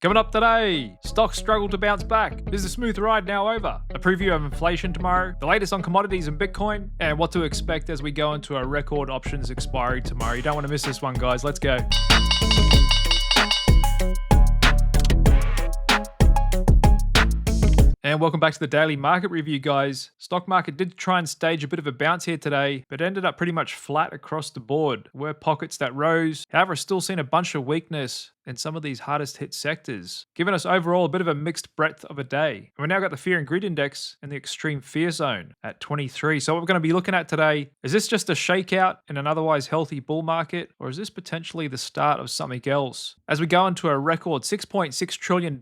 Coming up today, stocks struggle to bounce back. Is the smooth ride now over? A preview of inflation tomorrow, the latest on commodities and Bitcoin, and what to expect as we go into a record options expiry tomorrow. You don't want to miss this one, guys. Let's go. And welcome back to the daily market review, guys. Stock market did try and stage a bit of a bounce here today, but ended up pretty much flat across the board. There were pockets that rose. However, still seen a bunch of weakness in some of these hardest hit sectors, giving us overall a bit of a mixed breadth of a day. And we've now got the fear and greed index in the extreme fear zone at 23. So what we're going to be looking at today, is this just a shakeout in an otherwise healthy bull market, or is this potentially the start of something else? As we go into a record $6.6 trillion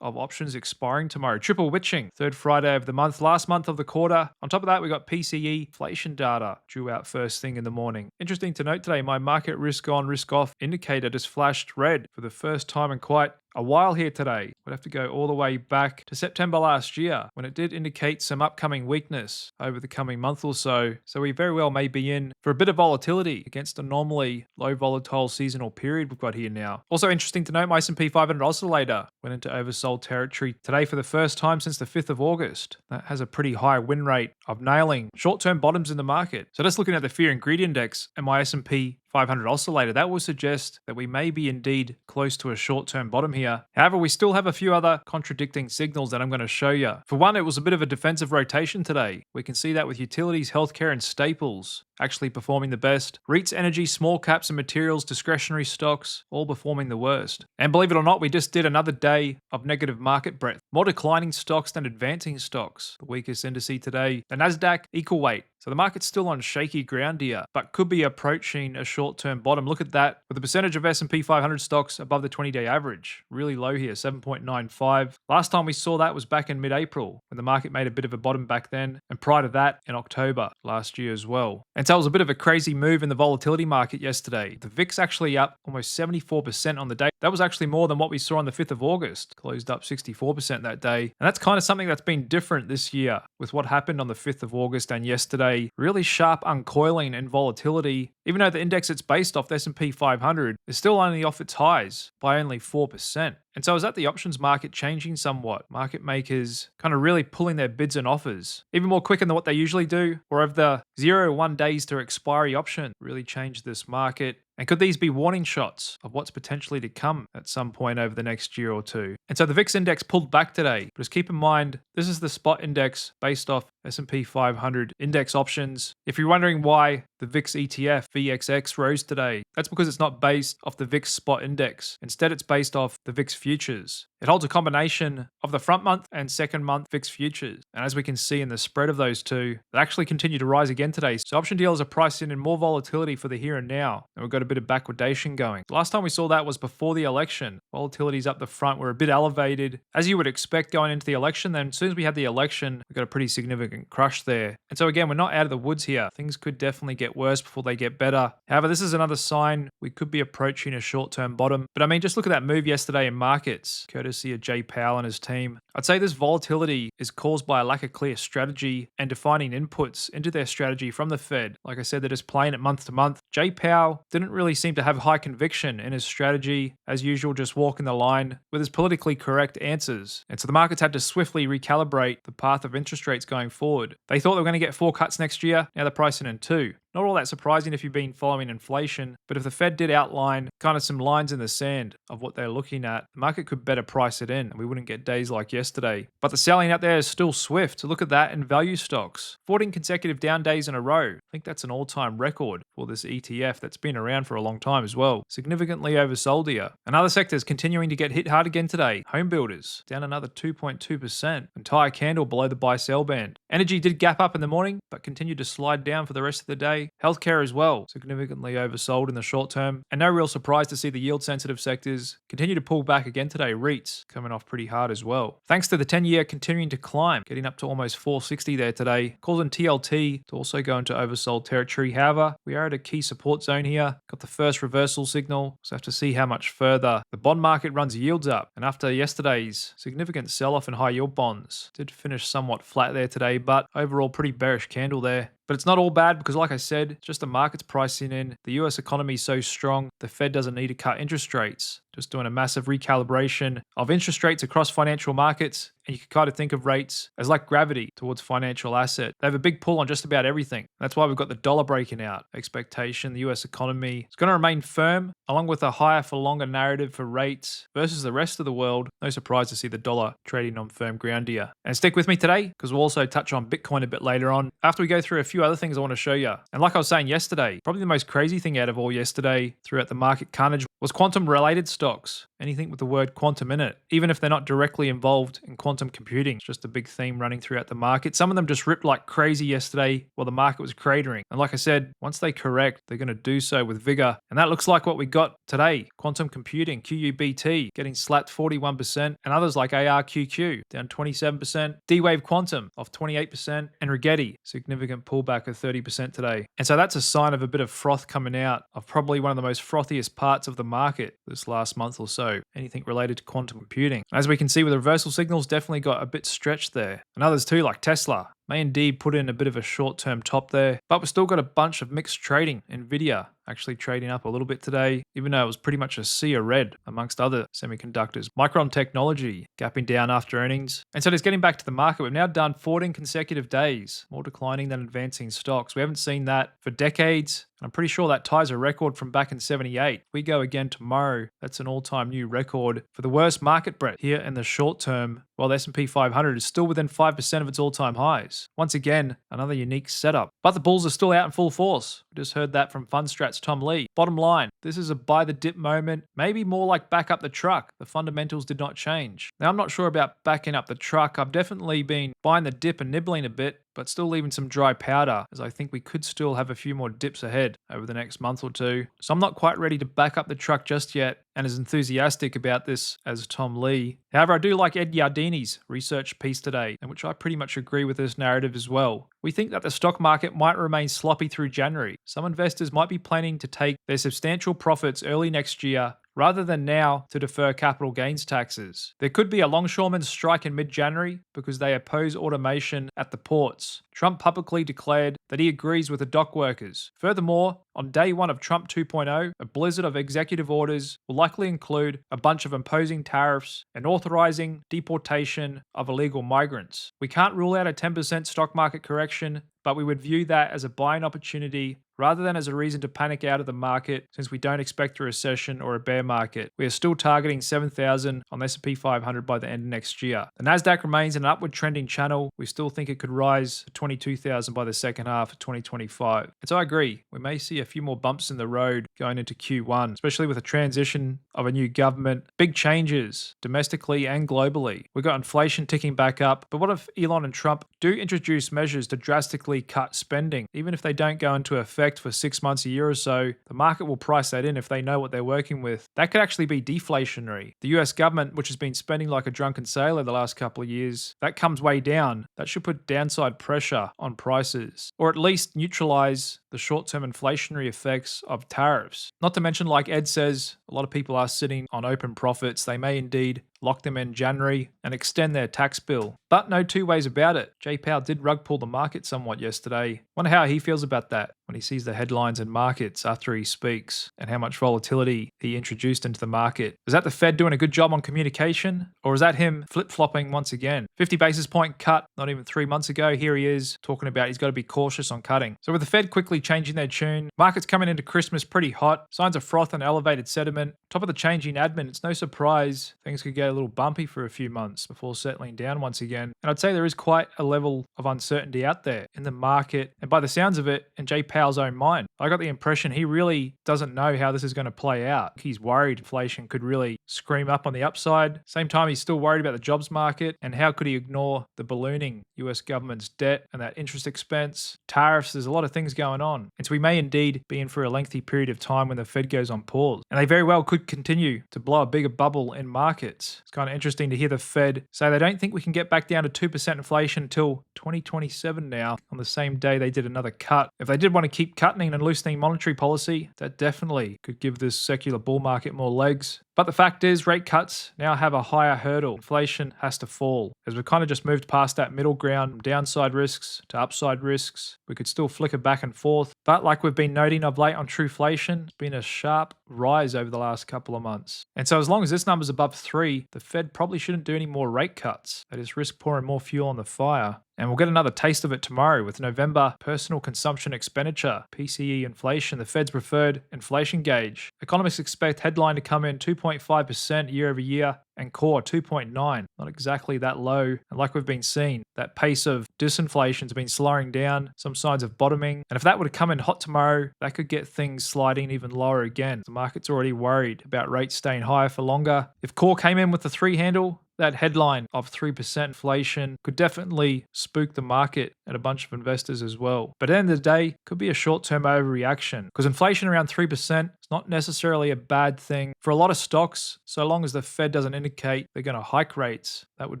of options expiring tomorrow, triple witching, third Friday of the month, last month of the quarter. On top of that, we got PCE inflation data due out first thing in the morning. Interesting to note today, my market risk on, risk off indicator just flashed red for the first time in quite a while here today. We'd have to go all the way back to September last year when it did indicate some upcoming weakness over the coming month or so. So we very well may be in for a bit of volatility against a normally low volatile seasonal period we've got here now. Also interesting to note, my S&P 500 oscillator went into oversold territory today for the first time since the 5th of August. That has a pretty high win rate of nailing short-term bottoms in the market. So just looking at the fear and greed index and my S&P 500 oscillator, that will suggest that we may be indeed close to a short-term bottom here. However, we still have a few other contradicting signals that I'm going to show you. For one, it was a bit of a defensive rotation today. We can see that with utilities, healthcare, and staples actually performing the best. REITs, energy, small caps and materials, discretionary stocks, all performing the worst. And believe it or not, we just did another day of negative market breadth. More declining stocks than advancing stocks. The weakest indice today, the Nasdaq equal weight. So the market's still on shaky ground here, but could be approaching a short-term bottom. Look at that, with the percentage of S&P 500 stocks above the 20-day average. Really low here, 7.95. Last time we saw that was back in mid-April, when the market made a bit of a bottom back then, and prior to that, in October last year as well. And so it was a bit of a crazy move in the volatility market yesterday. The VIX actually up almost 74% on the day. That was actually more than what we saw on the 5th of August. Closed up 64% that day. And that's kind of something that's been different this year with what happened on the 5th of August and yesterday. Really sharp uncoiling and volatility. Even though the index it's based off, the S&P 500, is still only off its highs by only 4%. And so is that the options market changing somewhat? Market makers kind of really pulling their bids and offers even more quicker than what they usually do? Or have the 0 to 1 days to expiry option really changed this market? And could these be warning shots of what's potentially to come at some point over the next year or two? And so the VIX index pulled back today. But just keep in mind, this is the spot index based off S&P 500 index options. If you're wondering why the VIX ETF VXX rose today, that's because it's not based off the VIX spot index. Instead, it's based off the VIX futures. It holds a combination of the front month and second month VIX futures. And as we can see in the spread of those two, they actually continue to rise again today. So option dealers are pricing in more volatility for the here and now. And we've got a bit of backwardation going. Last time we saw that was before the election. Volatilities up the front were a bit elevated, as you would expect going into the election. Then as soon as we had the election, we got a pretty significant crush there. And so again, we're not out of the woods here. Things could definitely get worse before they get better. However, this is another sign we could be approaching a short-term bottom. But I mean, just look at that move yesterday in markets, courtesy of Jay Powell and his team. I'd say this volatility is caused by a lack of clear strategy and defining inputs into their strategy from the Fed. Like I said, they're just playing it month to month. Jay Powell didn't really seem to have high conviction in his strategy, as usual, just walking the line with his politically correct answers. And so the markets had to swiftly recalibrate the path of interest rates going forward. They thought they were going to get 4 cuts next year. Now they're pricing in 2. Not all that surprising if you've been following inflation, but if the Fed did outline kind of some lines in the sand of what they're looking at, the market could better price it in and we wouldn't get days like yesterday. But the selling out there is still swift. Look at that in value stocks. 14 consecutive down days in a row. I think that's an all-time record for this ETF that's been around for a long time as well. Significantly oversold here. And other sectors continuing to get hit hard again today. Home builders down another 2.2%. Entire candle below the buy-sell band. Energy did gap up in the morning, but continued to slide down for the rest of the day. Healthcare as well, significantly oversold in the short term. And no real surprise to see the yield-sensitive sectors continue to pull back again today. REITs coming off pretty hard as well. Thanks to the 10-year continuing to climb, getting up to almost 460 there today, causing TLT to also go into oversold territory. However, we are at a key support zone here. Got the first reversal signal, so have to see how much further the bond market runs yields up. And after yesterday's significant sell-off in high yield bonds, did finish somewhat flat there today, but overall pretty bearish candle there. But it's not all bad because, like I said, just the market's pricing in. The US economy is so strong, the Fed doesn't need to cut interest rates just doing a massive recalibration of interest rates across financial markets. And you can kind of think of rates as like gravity towards financial asset. They have a big pull on just about everything. That's why we've got the dollar breaking out. Expectation, the US economy is going to remain firm, along with a higher for longer narrative for rates versus the rest of the world. No surprise to see the dollar trading on firm ground here. And stick with me today, because we'll also touch on Bitcoin a bit later on, after we go through a few other things I want to show you. And like I was saying yesterday, probably the most crazy thing out of all yesterday throughout the market carnage was quantum related stocks. Anything with the word quantum in it, even if they're not directly involved in quantum computing. It's just a big theme running throughout the market. Some of them just ripped like crazy yesterday while the market was cratering. And like I said, once they correct, they're going to do so with vigor. And that looks like what we got today. Quantum computing, QUBT, getting slapped 41%, and others like ARQQ down 27%, D-Wave Quantum off 28%, and Rigetti, significant pullback of 30% today. And so that's a sign of a bit of froth coming out of probably one of the most frothiest parts of the market this last month or so. Anything related to quantum computing. As we can see with the reversal signals, definitely got a bit stretched there. And others too, like Tesla, may indeed put in a bit of a short-term top there, but we've still got a bunch of mixed trading. NVDA actually trading up a little bit today, even though it was pretty much a sea of red amongst other semiconductors. Micron Technology gapping down after earnings. And so just getting back to the market, we've now done 14 consecutive days, more declining than advancing stocks. We haven't seen that for decades. I'm pretty sure that ties a record from back in 78. We go again tomorrow. That's an all-time new record for the worst market breadth here in the short term, while the S&P 500 is still within 5% of its all-time highs. Once again, another unique setup. But the bulls are still out in full force. We just heard that from Fundstrat's Tom Lee. Bottom line, this is a buy the dip moment, maybe more like back up the truck. The fundamentals did not change. Now, I'm not sure about backing up the truck. I've definitely been buying the dip and nibbling a bit, but still leaving some dry powder, as I think we could still have a few more dips ahead over the next month or two. So I'm not quite ready to back up the truck just yet, and as enthusiastic about this as Tom Lee. However, I do like Ed Yardeni's research piece today, in which I pretty much agree with this narrative as well. We think that the stock market might remain sloppy through January. Some investors might be planning to take their substantial profits early next year rather than now to defer capital gains taxes. There could be a longshoremen's strike in mid-January because they oppose automation at the ports. Trump publicly declared that he agrees with the dock workers. Furthermore, on day one of Trump 2.0, a blizzard of executive orders will likely include a bunch of imposing tariffs and authorizing deportation of illegal migrants. We can't rule out a 10% stock market correction, but we would view that as a buying opportunity rather than as a reason to panic out of the market, since we don't expect a recession or a bear market. We are still targeting 7,000 on the S&P 500 by the end of next year. The Nasdaq remains in an upward trending channel. We still think it could rise to 22,000 by the second half of 2025. And so I agree, we may see a few more bumps in the road going into Q1, especially with the transition of a new government. Big changes domestically and globally. We've got inflation ticking back up, but what if Elon and Trump do introduce measures to drastically cut spending? Even if they don't go into effect for 6 months, a year or so, the market will price that in if they know what they're working with. That could actually be deflationary. The US government, which has been spending like a drunken sailor the last couple of years, that comes way down. That should put downside pressure on prices, or at least neutralize the short-term inflationary effects of tariffs. Not to mention, like Ed says, a lot of people are sitting on open profits. They may indeed lock them in January and extend their tax bill. But no two ways about it. Jay Powell did rug pull the market somewhat yesterday. Wonder how he feels about that when he sees the headlines and markets after he speaks, and how much volatility he introduced into the market. Is that the Fed doing a good job on communication, or is that him flip-flopping once again? 50 basis point cut not even 3 months ago. Here he is talking about he's got to be cautious on cutting. So with the Fed quickly changing their tune, markets coming into Christmas pretty hot, signs of froth and elevated sentiment, top of the changing admin, it's no surprise things could get a little bumpy for a few months before settling down once again. And I'd say there is quite a level of uncertainty out there in the market, and by the sounds of it, in Jay Powell's own mind. I got the impression he really doesn't know how this is going to play out. He's worried inflation could really scream up on the upside. Same time, he's still worried about the jobs market, and how could he ignore the ballooning US government's debt and that interest expense, tariffs. There's a lot of things going on. And so we may indeed be in for a lengthy period of time when the Fed goes on pause. And they very well could continue to blow a bigger bubble in markets. It's kind of interesting to hear the Fed say they don't think we can get back down to 2% inflation until 2027 now, on the same day they did another cut. If they did want to keep cutting and loosening monetary policy, that definitely could give this secular bull market more legs. But the fact is, rate cuts now have a higher hurdle. Inflation has to fall. As we've kind of just moved past that middle ground from downside risks to upside risks, we could still flicker back and forth. But like we've been noting of late on Trueflation, it's been a sharp rise over the last couple of months. And so as long as this number's above 3, the Fed probably shouldn't do any more rate cuts. That is, risk pouring more fuel on the fire. And we'll get another taste of it tomorrow with November personal consumption expenditure, PCE inflation, the Fed's preferred inflation gauge. Economists expect headline to come in 2.5% year over year and core 2.9. Not exactly that low. And like we've been seeing, that pace of disinflation has been slowing down, some signs of bottoming. And if that were to come in hot tomorrow, that could get things sliding even lower again. The market's already worried about rates staying higher for longer. If core came in with the 3 handle, that headline of 3% inflation could definitely spook the market and a bunch of investors as well. But at the end of the day, could be a short-term overreaction because inflation around 3% is not necessarily a bad thing. For a lot of stocks, so long as the Fed doesn't indicate they're going to hike rates, that would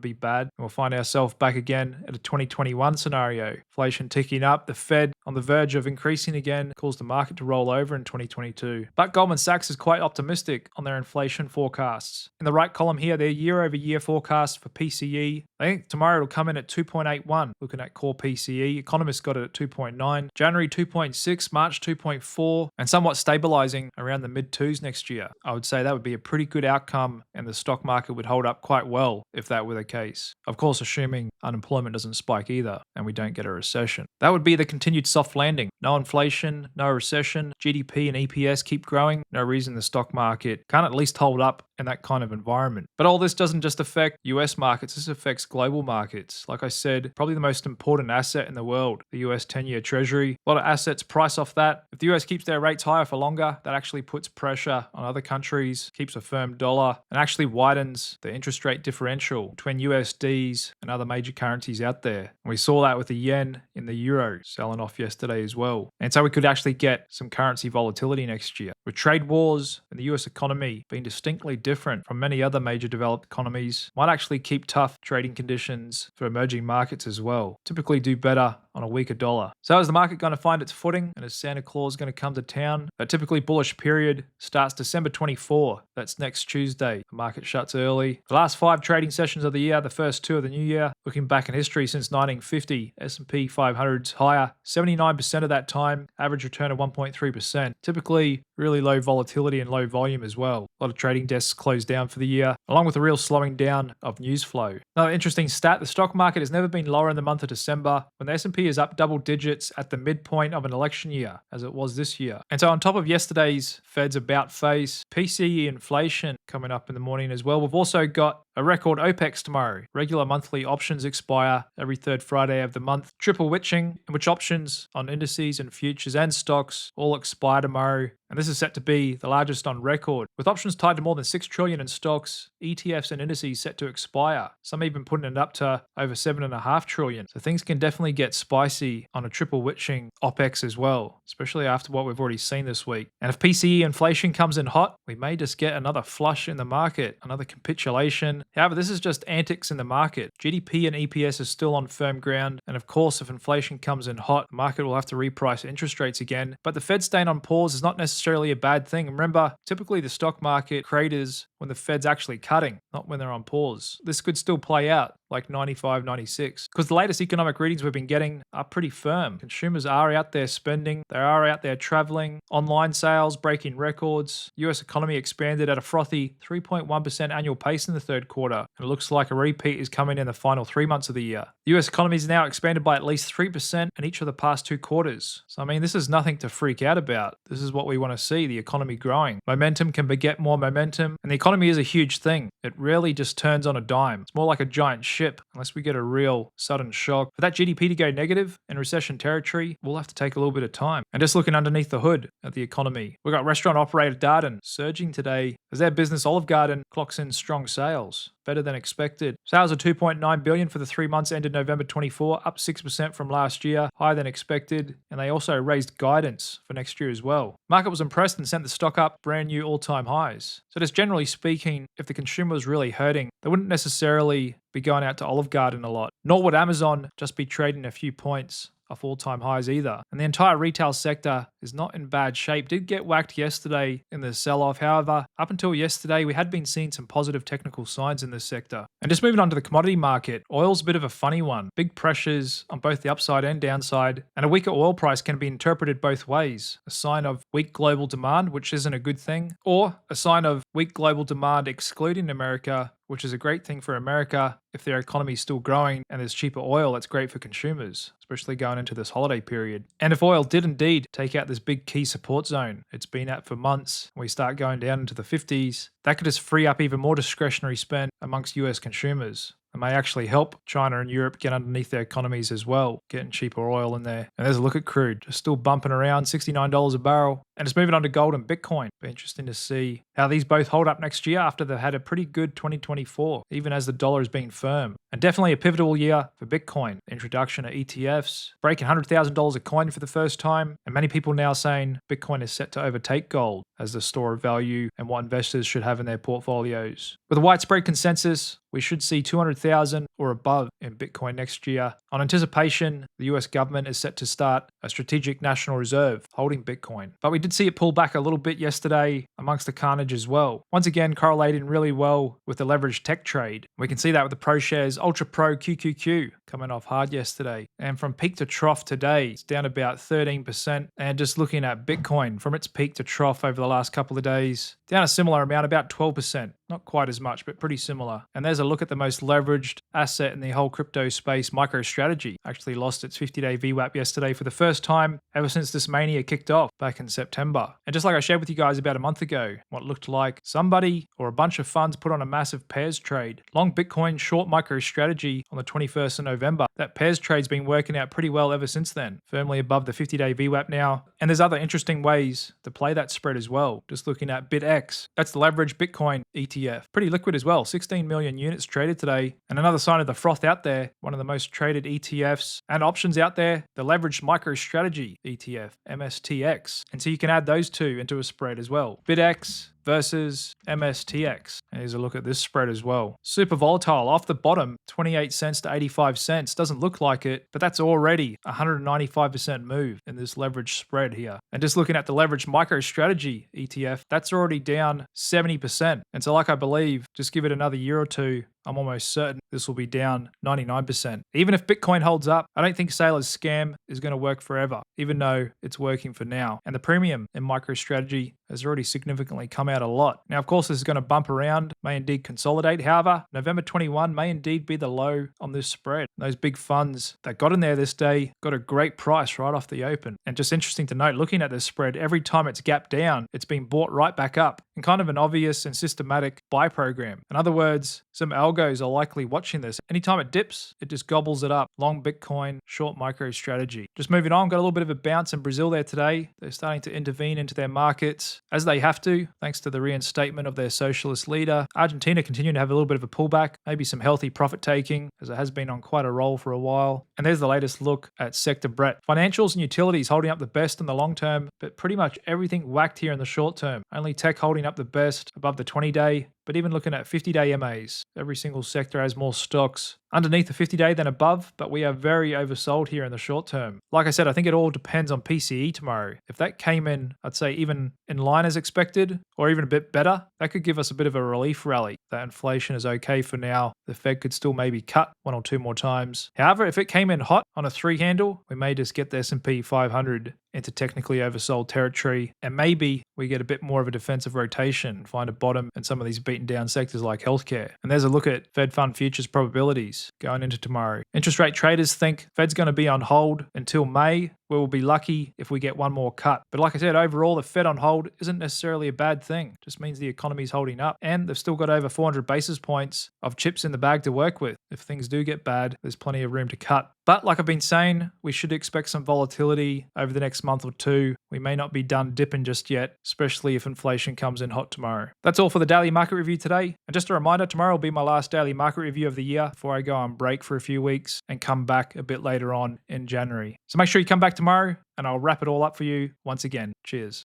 be bad. And we'll find ourselves back again at a 2021 scenario. Inflation ticking up, the Fed on the verge of increasing again, caused the market to roll over in 2022. But Goldman Sachs is quite optimistic on their inflation forecasts. In the right column here, their year-over-year forecast for PCE. I think tomorrow it'll come in at 2.81, looking at core PCE. Economists got it at 2.9, January 2.6, March 2.4, and somewhat stabilizing around the mid-2s next year. I would say that would be a pretty good outcome, and the stock market would hold up quite well if that were the case. Of course, assuming unemployment doesn't spike either, and we don't get a recession. That would be the continued soft landing. No inflation, no recession, GDP and EPS keep growing. No reason the stock market can't at least hold up in that kind of environment. But all this doesn't just affect US markets, this affects global markets. Like I said, probably the most important asset in the world, the US 10-year treasury. A lot of assets price off that. If the US keeps their rates higher for longer, that actually puts pressure on other countries, keeps a firm dollar, and actually widens the interest rate differential between USDs and other major currencies out there. And we saw that with the yen in the euro selling off yesterday as well. And so we could actually get some currency volatility next year. With trade wars and the US economy being distinctly different from many other major developed economies, might actually keep tough trading conditions for emerging markets as well. Typically do better on a weaker dollar. So is the market going to find its footing, and is Santa Claus going to come to town? A typically bullish period starts December 24. That's next Tuesday. The market shuts early. The last 5 trading sessions of the year, the first 2 of the new year, looking back in history since 1950, S&P 500's higher, 79% of that time, average return of 1.3%. Typically really low volatility and low volume as well. A lot of trading desks closed down for the year, along with a real slowing down of news flow. Another interesting stat, the stock market has never been lower in the month of December when the S&P is up double digits at the midpoint of an election year, as it was this year. And so on top of yesterday's Fed's about face, PCE inflation coming up in the morning as well, we've also got a record OPEX tomorrow. Regular monthly options expire every 3rd Friday of the month. Triple witching, in which options on indices and futures and stocks all expire tomorrow. And this is set to be the largest on record, with options tied to more than 6 trillion in stocks, ETFs and indices set to expire. Some even putting it up to over 7.5 trillion. So things can definitely get spicy on a triple witching OPEX as well, especially after what we've already seen this week. And if PCE inflation comes in hot, we may just get another flush in the market, another capitulation. However, this is just antics in the market. GDP and EPS is still on firm ground. And of course, if inflation comes in hot, the market will have to reprice interest rates again. But the Fed staying on pause is not necessarily a bad thing. Remember, typically the stock market craters when the Fed's actually cutting, not when they're on pause. This could still play out like 95, 96, because the latest economic readings we've been getting are pretty firm. Consumers are out there spending, they are out there traveling, online sales breaking records. US economy expanded at a frothy 3.1% annual pace in the 3rd quarter, and it looks like a repeat is coming in the final 3 months of the year. The US economy is now expanded by at least 3% in each of the past 2 quarters. So I mean, this is nothing to freak out about. This is what we want to see, the economy growing. Momentum can beget more momentum, and the economy is a huge thing. It rarely just turns on a dime. It's more like a giant ship unless we get a real sudden shock. For that GDP to go negative in recession territory, we'll have to take a little bit of time. And just looking underneath the hood at the economy, we've got restaurant operator Darden surging today as their business Olive Garden clocks in strong sales. Better than expected. Sales are $2.9 billion for the 3 months ended November 24, up 6% from last year, higher than expected, and they also raised guidance for next year as well. Market was impressed and sent the stock up brand new all-time highs. So just generally speaking, if the consumer was really hurting, they wouldn't necessarily be going out to Olive Garden a lot, nor would Amazon just be trading a few points off all-time highs either. And the entire retail sector is not in bad shape. Did get whacked yesterday in the sell-off. However, up until yesterday, we had been seeing some positive technical signs in this sector. And just moving on to the commodity market, oil's a bit of a funny one. Big pressures on both the upside and downside, and a weaker oil price can be interpreted both ways. A sign of weak global demand, which isn't a good thing, or a sign of weak global demand excluding America, which is a great thing for America. If their economy is still growing and there's cheaper oil, that's great for consumers, especially going into this holiday period. And if oil did indeed take out this big key support zone it's been at for months, and we start going down into the 50s, that could just free up even more discretionary spend amongst US consumers. It may actually help China and Europe get underneath their economies as well, getting cheaper oil in there. And there's a look at crude, just still bumping around $69 a barrel. And it's moving on to gold and Bitcoin. Be interesting to see how these both hold up next year after they've had a pretty good 2024, even as the dollar has been firm. And definitely a pivotal year for Bitcoin. Introduction of ETFs, breaking $100,000 a coin for the first time, and many people now saying Bitcoin is set to overtake gold as the store of value and what investors should have in their portfolios. With a widespread consensus, we should see 200,000 or above in Bitcoin next year. On anticipation, the US government is set to start a strategic national reserve holding Bitcoin. But we did see it pull back a little bit yesterday amongst the carnage as well. Once again, correlating really well with the leveraged tech trade. We can see that with the ProShares Ultra Pro QQQ coming off hard yesterday. And from peak to trough today, it's down about 13%. And just looking at Bitcoin from its peak to trough over the last couple of days, down a similar amount, about 12%. Not quite as much, but pretty similar. And there's a look at the most leveraged asset in the whole crypto space, MicroStrategy. Actually lost its 50-day VWAP yesterday for the first time ever since this mania kicked off back in September. And just like I shared with you guys about a month ago, what looked like somebody or a bunch of funds put on a massive pairs trade. Long Bitcoin, short MicroStrategy on the 21st of November. That pairs trade's been working out pretty well ever since then. Firmly above the 50-day VWAP now. And there's other interesting ways to play that spread as well. Just looking at BitX. That's the leveraged Bitcoin ETF. Pretty liquid as well. 16 million units traded today. And another sign of the froth out there, one of the most traded ETFs and options out there, the leveraged MicroStrategy ETF, MSTX. And so you can add those two into a spread as well. BitX versus MSTX. And here's a look at this spread as well. Super volatile off the bottom, 28 cents to 85 cents. Doesn't look like it, but that's already a 195% move in this leverage spread here. And just looking at the leveraged MicroStrategy ETF, that's already down 70%. And so like I believe, just give it another year or two, I'm almost certain this will be down 99%. Even if Bitcoin holds up, I don't think Saylor's scam is going to work forever, even though it's working for now. And the premium in MicroStrategy has already significantly come out a lot. Now, of course, this is going to bump around, may indeed consolidate. However, November 21 may indeed be the low on this spread. Those big funds that got in there this day got a great price right off the open. And just interesting to note, looking at this spread, every time it's gapped down, it's been bought right back up in kind of an obvious and systematic buy program. In other words, some algos are likely watching this. Anytime it dips, it just gobbles it up. Long Bitcoin, short MicroStrategy. Just moving on, got a little bit of a bounce in Brazil there today. They're starting to intervene into their markets as they have to, thanks to the reinstatement of their socialist leader. Argentina continuing to have a little bit of a pullback, maybe some healthy profit taking, as it has been on quite a roll for a while. And there's the latest look at sector breadth. Financials and utilities holding up the best in the long term, but pretty much everything whacked here in the short term. Only tech holding up the best above the 20-day. But even looking at 50-day MAs, every single sector has more stocks underneath the 50-day than above, but we are very oversold here in the short term. Like I said, I think it all depends on PCE tomorrow. If that came in, I'd say even in line as expected, or even a bit better, that could give us a bit of a relief rally. That inflation is okay for now. The Fed could still maybe cut one or two more times. However, if it came in hot on a 3 handle, we may just get the S&P 500 into technically oversold territory, and maybe we get a bit more of a defensive rotation, find a bottom in some of these beaten down sectors like healthcare. And there's a look at Fed Fund futures probabilities going into tomorrow. Interest rate traders think Fed's going to be on hold until May. We will be lucky if we get one more cut. But like I said, overall, the Fed on hold isn't necessarily a bad thing. It just means the economy's holding up, and they've still got over 400 basis points of chips in the bag to work with. If things do get bad, there's plenty of room to cut. But like I've been saying, we should expect some volatility over the next month or two. We may not be done dipping just yet, especially if inflation comes in hot tomorrow. That's all for the daily market review today. And just a reminder, tomorrow will be my last daily market review of the year before I go on break for a few weeks and come back a bit later on in January. So make sure you come back tomorrow and I'll wrap it all up for you once again. Cheers.